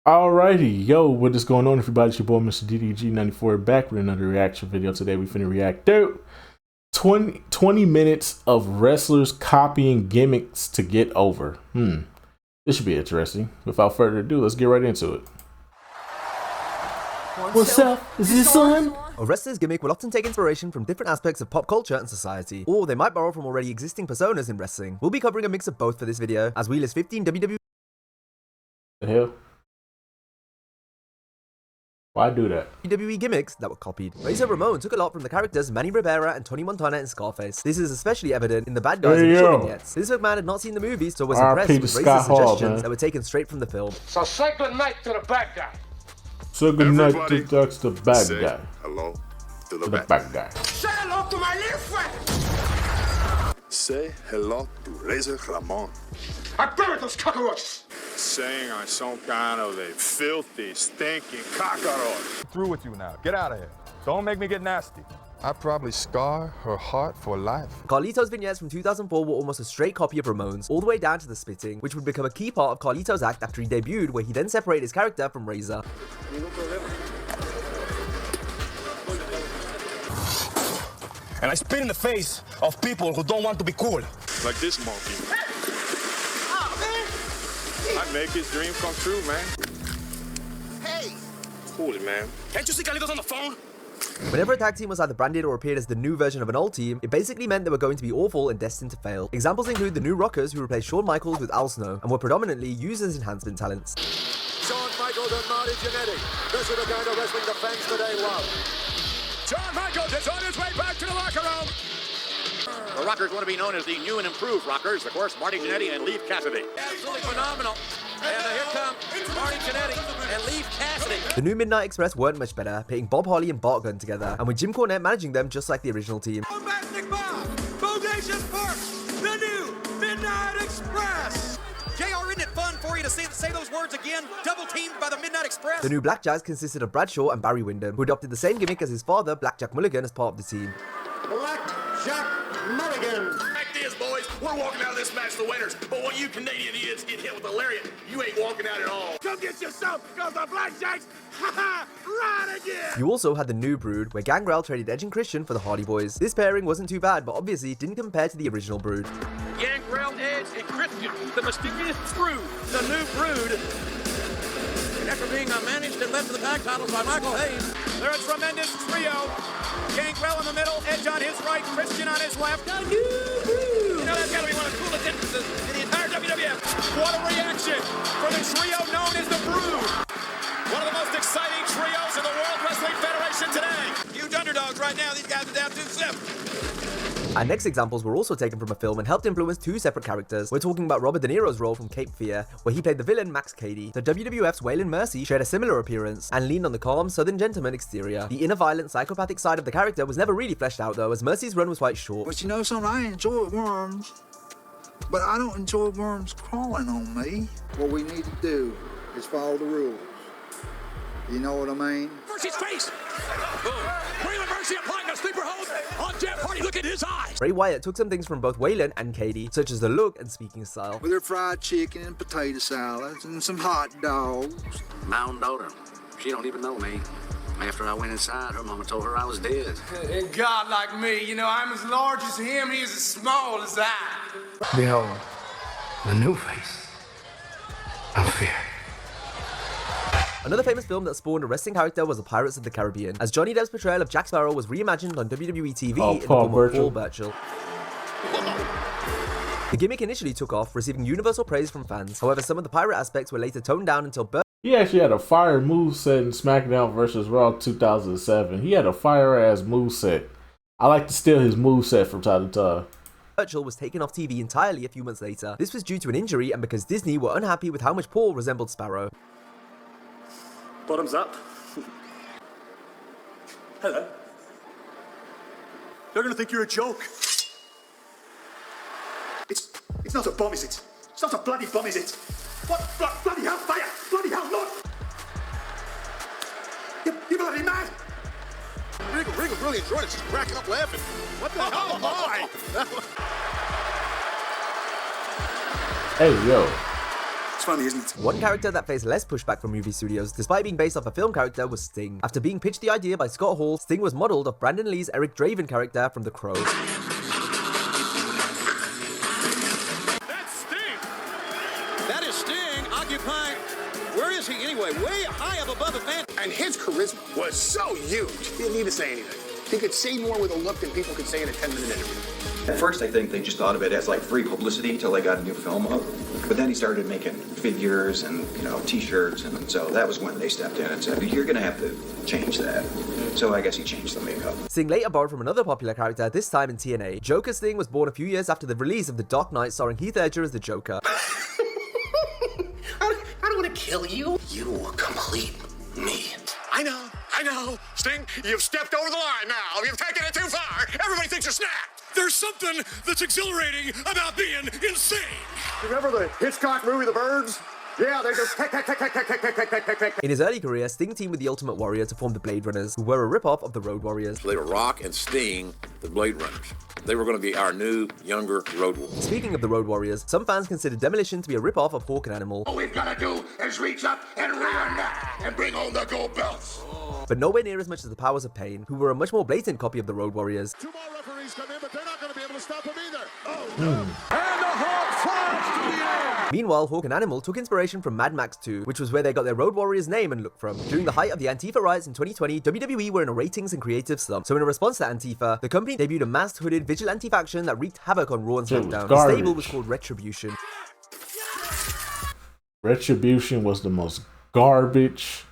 Alrighty, yo, what is going on, everybody? It's your boy, Mr. DDG94, back with another reaction video. Today, we finna react to 20 minutes of wrestlers copying gimmicks to get over. This should be interesting. Without further ado, let's get right into it. What's up? Is this on? A wrestler's gimmick will often take inspiration from different aspects of pop culture and society, or they might borrow from already existing personas in wrestling. We'll be covering a mix of both for this video, as we list 15 WWE. The hell? Why do that? WWE gimmicks that were copied. Razor Ramon took a lot from the characters Manny Rivera and Tony Montana in Scarface. This is especially evident in the bad guys and short vignettes. This McMahon had not seen the movies, so was impressed with Razor's suggestions that were taken straight from the film. So say good night to the bad guy. So good night to the bad guy. Hello to the bad guy. Say hello to my little friend. Say hello to Razor Ramon. I buried those cockroaches. Saying I'm some kind of a filthy, stinking cockroach. Through with you now. Get out of here. Don't make me get nasty. I probably scar her heart for life. Carlito's vignettes from 2004 were almost a straight copy of Ramon's, all the way down to the spitting, which would become a key part of Carlito's act after he debuted, where he then separated his character from Razor. And I spit in the face of people who don't want to be cool. Like this monkey. I make his dream come true, man. Hey! Cool, man. Can't you see Carlitos on the phone? Whenever a tag team was either branded or appeared as the new version of an old team, it basically meant they were going to be awful and destined to fail. Examples include the New Rockers, who replaced Shawn Michaels with Al Snow, and were predominantly used as enhancement talents. Shawn Michaels and Marty Jannetty. This is the kind of wrestling the fans today love. Shawn Michaels is on his way back to the locker room. The Rockers want to be known as the new and improved Rockers. Of course, Marty Jannetty and Leif Cassidy. Absolutely phenomenal. And here come Marty Jannetty and Leif Cassidy. The new Midnight Express weren't much better, pitting Bob Holly and Bart Gunn together, and with Jim Cornette managing them just like the original team. Bombastic Bob, Bodacious Park, the new Midnight Express. JR, isn't it fun for you to say those words again? Double teamed by the Midnight Express. The new Blackjacks consisted of Bradshaw and Barry Windham, who adopted the same gimmick as his father, Blackjack Mulligan, as part of the team. Blackjack Mulligan. Fact is, boys, we're walking out of this match the winners. But when you Canadian idiots get hit with a lariat, you ain't walking out at all. Come get yourself, because the Blackjacks, right again. You also had the New Brood, where Gangrel traded Edge and Christian for the Hardy Boys. This pairing wasn't too bad, but obviously didn't compare to the original Brood. Gangrel, Edge, and Christian, the mysterious Brood, the new Brood. And after being managed and led to the tag titles by Michael Hayes, they're a tremendous trio. Gangrel in the middle, Edge on his right, Christian on his left. The new Brood. You know, that's got to be one of the coolest entrances in the entire WWF. What a reaction for the trio known as the Brood. One of the most exciting trios in the World Wrestling Federation today. Huge underdogs right now. These guys are down 2-0. Our next examples were also taken from a film and helped influence two separate characters. We're talking about Robert De Niro's role from Cape Fear, where he played the villain Max Cady. The WWF's Waylon Mercy shared a similar appearance and leaned on the calm southern gentleman exterior. The inner violent psychopathic side of the character was never really fleshed out though, as Mercy's run was quite short. But you know something, I enjoy worms, but I don't enjoy worms crawling on me. What we need to do is follow the rules. You know what I mean? Mercy's face. Waylon Mercy applying a sleeper hold on Jeff Hardy. Look at his eyes. Bray Wyatt took some things from both Waylon and Cady, such as the look and speaking style. With her fried chicken and potato salads and some hot dogs. My own daughter, she don't even know me. After I went inside, her mama told her I was dead. And God like me, you know, I'm as large as him, he's as small as I. Behold, the new face of fear. Another famous film that spawned a wrestling character was The Pirates of the Caribbean, as Johnny Depp's portrayal of Jack Sparrow was reimagined on WWE TV in the form of Paul Burchill. The gimmick initially took off, receiving universal praise from fans. However, some of the pirate aspects were later toned down until Burchill He actually had a fire moveset in SmackDown vs. Raw 2007. He had a fire-ass moveset. I like to steal his moveset from time to time. Burchill was taken off TV entirely a few months later. This was due to an injury and because Disney were unhappy with how much Paul resembled Sparrow. Bottoms up. Hello. They're gonna think you're a joke. It's not a bomb, is it? It's not a bloody bomb, is it? What? Bloody hell, fire! Bloody hell, look! You bloody mad! Regal really enjoyed it. She's cracking up laughing. What the hell? Hey, yo. It's funny, isn't it? One character that faced less pushback from movie studios, despite being based off a film character, was Sting. After being pitched the idea by Scott Hall, Sting was modeled off Brandon Lee's Eric Draven character from The Crow. That's Sting! That is Sting occupying... Where is he anyway? Way high up above his man. And his charisma was so huge. He didn't need to say anything. He could say more with a look than people could say in a 10-minute interview. At first, I think they just thought of it as like free publicity until they got a new film up. But then he started making figures and, T-shirts, and so that was when they stepped in and said, "You're gonna have to change that." So I guess he changed the makeup. Sting later borrowed from another popular character, this time in TNA. Joker Sting was born a few years after the release of The Dark Knight, starring Heath Ledger as the Joker. I don't want to kill you. You will complete me. I know. Sting, you've stepped over the line now. You've taken it too far. Everybody thinks you're snapped. There's something that's exhilarating about being insane. Remember the Hitchcock movie, The Birds? Yeah, they just tick. In his early career, Sting teamed with the Ultimate Warrior to form the Blade Runners, who were a rip-off of the Road Warriors. They were Rock and Sting, the Blade Runners. They were going to be our new, younger Road Warriors. Speaking of the Road Warriors, some fans consider Demolition to be a rip-off of Hawk and Animal. All we've got to do is reach up and run and bring home the gold belts. But nowhere near as much as the Powers of Pain, who were a much more blatant copy of the Road Warriors. Two more referees come in, but they're not going to be able to stop them either. Oh, no. And the Hawk flies to the air. Meanwhile, Hawk and Animal took inspiration from Mad Max 2, which was where they got their Road Warriors name and look from. During the height of the Antifa riots in 2020, WWE were in a ratings and creative slump. So in a response to Antifa, the company debuted a masked, hooded vigilante faction that wreaked havoc on Raw and SmackDown. The stable was called Retribution. Retribution was the most garbage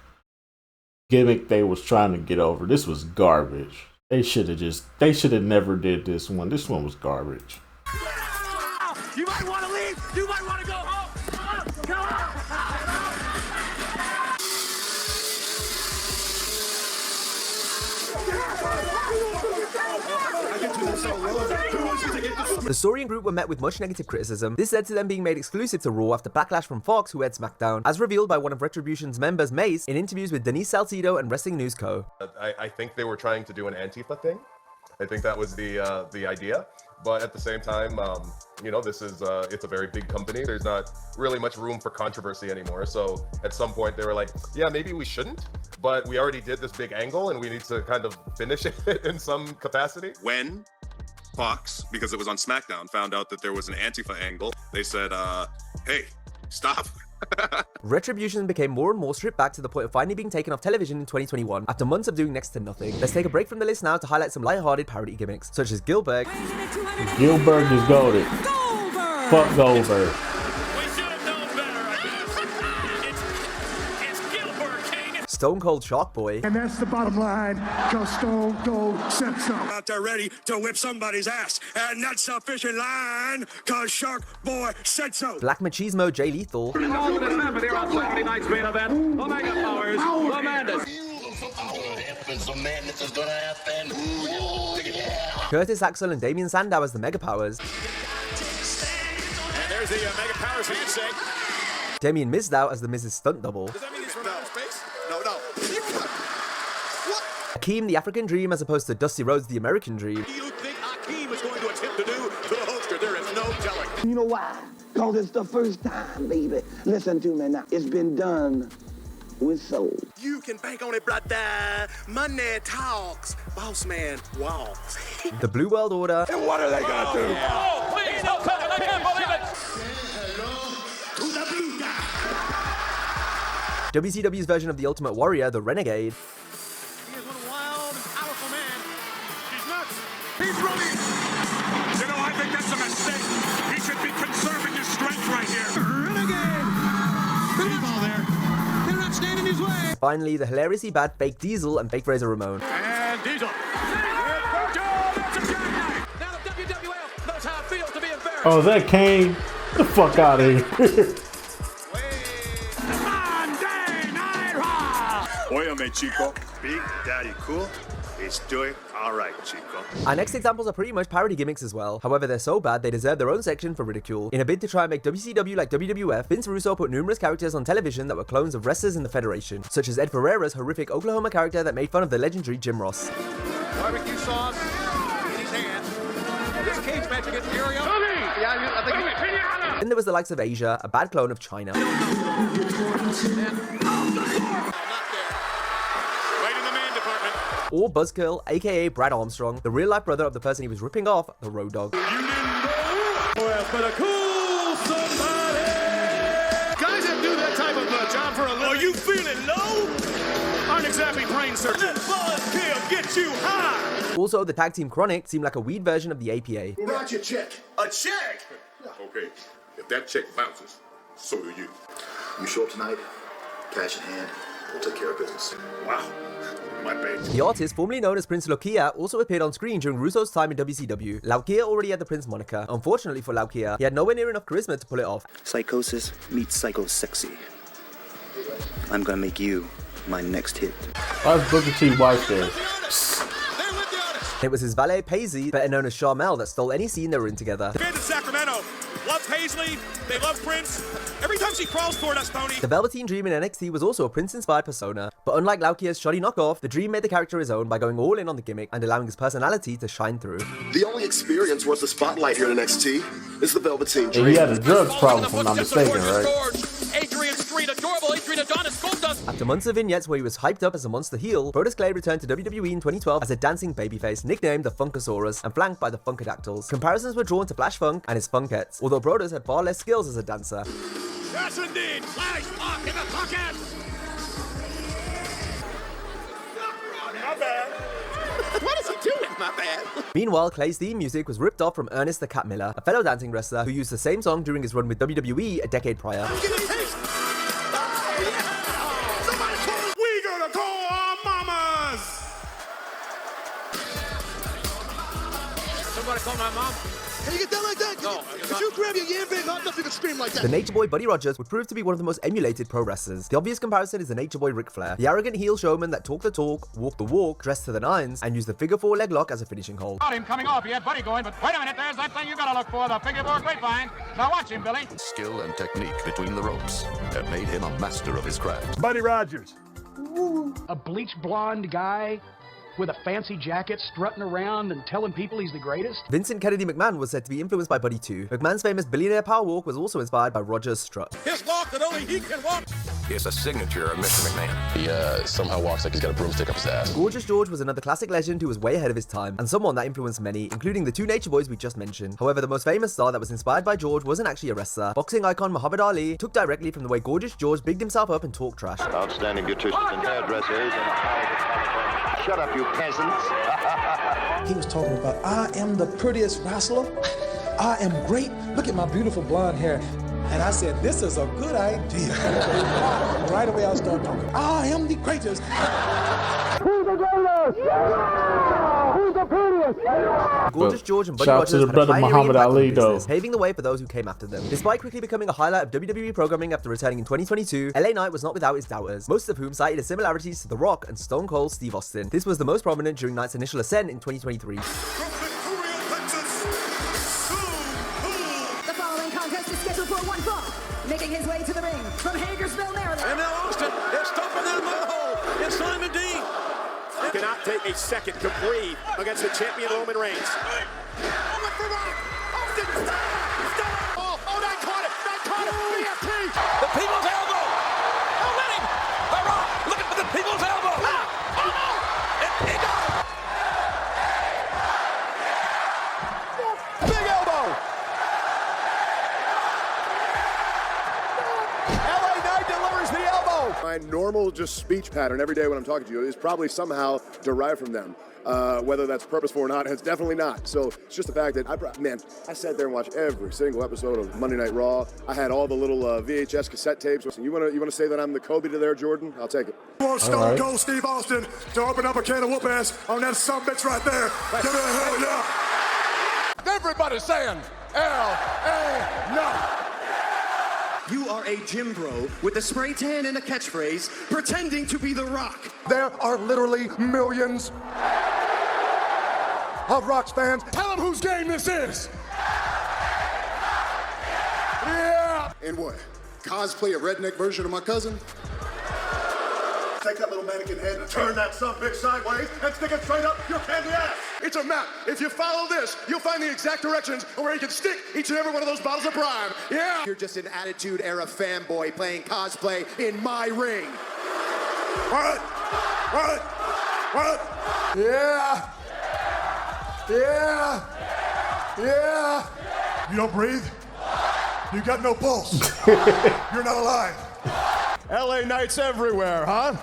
gimmick they was trying to get over. This was garbage. They should have never did this one. This one was garbage. You might want to leave. You might want to go home. Go home. The Saurian group were met with much negative criticism. This led to them being made exclusive to Raw after backlash from Fox, who aired SmackDown, as revealed by one of Retribution's members, Mace, in interviews with Denise Salcedo and Wrestling News Co. I think they were trying to do an Antifa thing. I think that was the idea. But at the same time, this is it's a very big company. There's not really much room for controversy anymore. So at some point they were like, yeah, maybe we shouldn't, but we already did this big angle and we need to kind of finish it in some capacity. When Fox, because it was on SmackDown, found out that there was an Antifa angle, they said, hey, stop. Retribution became more and more stripped back to the point of finally being taken off television in 2021 after months of doing next to nothing. Let's take a break from the list now to highlight some lighthearted parody gimmicks, such as Gilbert. Gilbert is goated. Fuck Goldberg. Stone Cold Shark Boy. And that's the bottom line, because Stone Cold said so. Out there ready to whip somebody's ass. And that's a fishing line, because Shark Boy said so. Black Machismo Jay Lethal. All this happened here on Saturday night's main event. Omega Powers, Amanda. Some madness is gonna happen. Curtis Axel and Damian Sandow as the Mega Powers. And there's the Mega Powers handshake. Damien Mizdow as the Miz's stunt double. Does that mean he's from outer space? No. Hakeem the African Dream as opposed to Dusty Rhodes the American Dream. What do you think Hakeem is going to attempt to do to the Hulkster? There is no telling. You know why? Because it's the first time, baby. Listen to me now. It's been done with soul. You can bank on it, brother. Money talks. Boss man walks. The Blue World Order. And what are they gonna do? Oh, please don't cut it. I can't believe it. To the blue guy. WCW's version of the Ultimate Warrior, the Renegade. He is one wild and powerful man. He's nuts. He's running. You know, I think that's a mistake. He should be conserving his strength right here. Renegade! Big ball there. They're not standing his way. Finally, the hilariously bad Fake Diesel and Fake Razor Ramon. And Diesel. Now the WWF knows how it feels to be embarrassed. Oh, is that Kane? Get the fuck out of here. Óyame, Chico. Big Daddy Cool is doing all right, Chico. Our next examples are pretty much parody gimmicks as well. However, they're so bad they deserve their own section for ridicule. In a bid to try and make WCW like WWF, Vince Russo put numerous characters on television that were clones of wrestlers in the Federation, such as Ed Ferreira's horrific Oklahoma character that made fun of the legendary Jim Ross. Barbecue sauce in his hand. This cage match against Furio. Yeah, I think Then there was the likes of Asia, a bad clone of China. Or Buzzkill, aka Brad Armstrong, the real-life brother of the person he was ripping off, the Road Dogg. Guys that do that type of job for a living. Are you feeling low? Aren't exactly brain surgeons. Buzzkill get you high. Also, the tag team Chronic seemed like a weed version of the APA. Write your check. A check? Okay, if that check bounces, so do you. You show up tonight, cash in hand, we'll take care of business. Wow. My baby. The artist, formerly known as Prince Laukia, also appeared on screen during Russo's time in WCW. Laukia already had the Prince moniker. Unfortunately for Laukia, he had nowhere near enough charisma to pull it off. Psychosis meets psycho-sexy. I'm gonna make you my next hit. That's Booker T's wife there. It was his valet, Paisley, better known as Charmel, that stole any scene they were in together. Fans in Sacramento love Paisley, they love Prince. Every time she crawls toward us, Tony. The Velveteen Dream in NXT was also a Prince-inspired persona, but unlike Laukia's shoddy knockoff, the Dream made the character his own by going all in on the gimmick and allowing his personality to shine through. The only experience worth the spotlight here in NXT is the Velveteen Dream. And he had a drugs problem, if I'm not mistaken, right? Adrian Street, adorable Adrian Adonis, Goldust. After months of vignettes where he was hyped up as a monster heel, Brodus Clay returned to WWE in 2012 as a dancing babyface nicknamed the Funkasaurus and flanked by the Funkadactyls. Comparisons were drawn to Flash Funk and his Funkettes, although Brodus had far less skills as a dancer. Yes, indeed. Flash Funk in the pocket. My bad. What is he doing? My bad. Meanwhile, Clay's theme music was ripped off from Ernest the Cat Miller, a fellow dancing wrestler who used the same song during his run with WWE a decade prior. We gonna call our mamas. Somebody call my mom. Can you get down like that? Could you grab your yam bag hard enough you can scream like that? The Nature Boy Buddy Rogers would prove to be one of the most emulated pro wrestlers. The obvious comparison is the Nature Boy Ric Flair, the arrogant heel showman that talked the talk, walked the walk, dressed to the nines, and used the figure 4 leg lock as a finishing hold. Got him coming off, he had Buddy going, but wait a minute, there's that thing you gotta look for, the figure 4 grapevine. Now watch him, Billy. Skill and technique between the ropes had made him a master of his craft. Buddy Rogers. A bleach blonde guy with a fancy jacket strutting around and telling people he's the greatest. Vincent Kennedy McMahon was said to be influenced by Buddy too. McMahon's famous billionaire power walk was also inspired by Rogers' strut. His walk that only he can walk. It's a signature of Mr. McMahon. He somehow walks like he's got a broomstick up his ass. Gorgeous George was another classic legend who was way ahead of his time, and someone that influenced many, including the two Nature Boys we just mentioned. However, the most famous star that was inspired by George wasn't actually a wrestler. Boxing icon Muhammad Ali took directly from the way Gorgeous George bigged himself up and talked trash. Outstanding beauticians and hairdressers and... Shut up, you peasants. He was talking about, I am the prettiest wrestler. I am great. Look at my beautiful blonde hair. And I said, this is a good idea. Right away I started talking. I am the greatest. Who's the greatest? Who's the prettiest? Gorgeous George and Buddy Shout out Rogers to the had brother a pioneering Muhammad impact on Ali, business, though. paving the way for those who came after them. Despite quickly becoming a highlight of WWE programming after returning in 2022, LA Knight was not without its doubters, most of whom cited similarities to The Rock and Stone Cold Steve Austin. This was the most prominent during Knight's initial ascent in 2023. The following contest is scheduled for one fall. Making his way to the ring from Hagersville, Maryland. And now Austin is stopping that mudhole. It's Simon Dean. You cannot take a second to breathe against the champion Roman Reigns. Oh, that caught it! That caught it! BFT! The people's elbow! Oh, let him! The Rock looking for the people's elbow! He got it! Big elbow! LA Knight delivers the elbow! My normal just speech pattern every day when I'm talking to you is probably somehow derived from them. Whether that's purposeful or not, it's definitely not. So it's just the fact that I sat there and watched every single episode of Monday Night Raw. I had all the little VHS cassette tapes. Listen, you want to say that I'm the Kobe to their Jordan? I'll take it. Want Stone Cold Steve Austin to open up a can of whoop ass on that sumbitch right there. Give it a hell yeah. Everybody saying L.A. no. You are a gym bro with a spray tan and a catchphrase, pretending to be The Rock. There are literally millions of Rock's fans. Tell them whose game this is. Yeah. And what? Cosplay a redneck version of my cousin? Take that little mannequin head and turn that sumbitch sideways and stick it straight up your candy ass. It's a map. If you follow this, you'll find the exact directions of where you can stick each and every one of those bottles of Prime. Yeah. You're just an Attitude Era fanboy playing cosplay in my ring. What? What? What? Yeah. Yeah. Yeah. You don't breathe? You got no pulse. You're not alive. LA Knights everywhere, huh?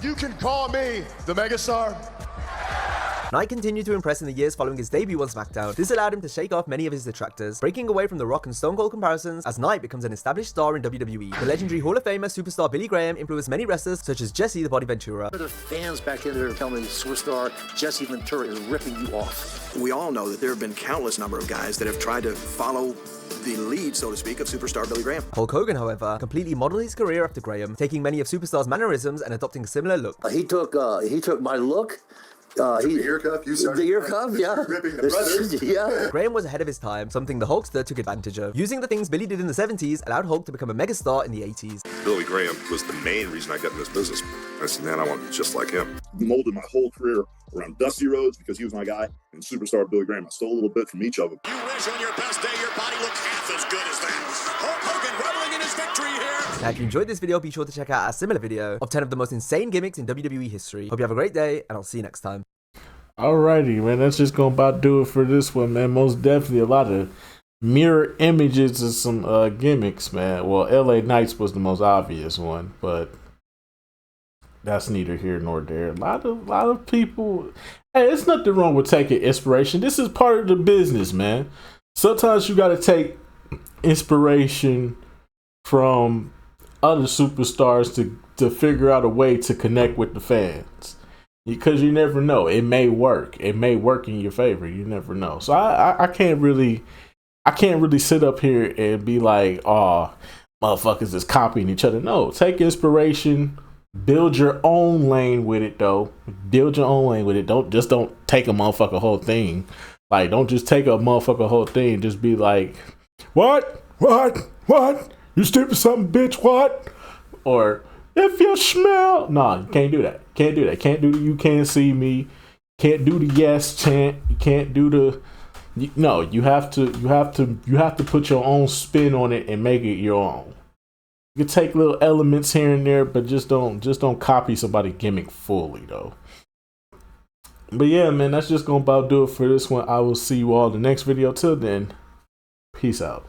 You can call me the megastar. Knight continued to impress in the years following his debut on SmackDown. This allowed him to shake off many of his detractors, breaking away from the Rock and Stone Cold comparisons as Knight becomes an established star in WWE. The legendary Hall of Famer superstar Billy Graham influenced many wrestlers such as Jesse the Body Ventura. There are fans back in there telling me superstar Jesse Ventura is ripping you off. We all know that there have been countless number of guys that have tried to follow the lead, so to speak, of superstar Billy Graham. Hulk Hogan, however, completely modeled his career after Graham, taking many of Superstar's mannerisms and adopting a similar look. He took my look. The ear cuff, you started. The ear cuff, yeah. Ripping the brothers. Yeah. Graham was ahead of his time, something the Hulkster took advantage of. Using the things Billy did in the 70s allowed Hulk to become a megastar in the 80s. Billy Graham was the main reason I got in this business. I said, man, I want to be just like him. Molded my whole career around Dusty Rhodes because he was my guy, and superstar Billy Graham. I stole a little bit from each of them. You wish on your best day your body looked half as good as that. Hulk Hogan reveling in his victory here. Now, if you enjoyed this video, be sure to check out a similar video of 10 of the most insane gimmicks in WWE history. Hope you have a great day, and I'll see you next time. Alrighty, man, that's just gonna about do it for this one, man. Most definitely a lot of mirror images of some gimmicks, man. Well, LA Knights was the most obvious one, but that's neither here nor there. A lot of people. Hey, it's nothing wrong with taking inspiration. This is part of the business, man. Sometimes you gotta take inspiration from other superstars to figure out a way to connect with the fans. Because you never know, it may work. It may work in your favor. You never know. So I can't really sit up here and be like, oh, motherfuckers is copying each other. No, take inspiration, build your own lane with it though. Build your own lane with it. Don't take a motherfucker whole thing. Like, don't just take a motherfucker whole thing. Just be like, what? You stupid something, bitch? What? Or if you smell, nah, you can't do that. Can't do that. Can't do the you can't see me. Can't do the yes chant. You can't do the no. You have to put your own spin on it and make it your own. You can take little elements here and there, but just don't copy somebody's gimmick fully though. But yeah, man, that's just gonna about do it for this one. I will see you all in the next video. Till then, peace out.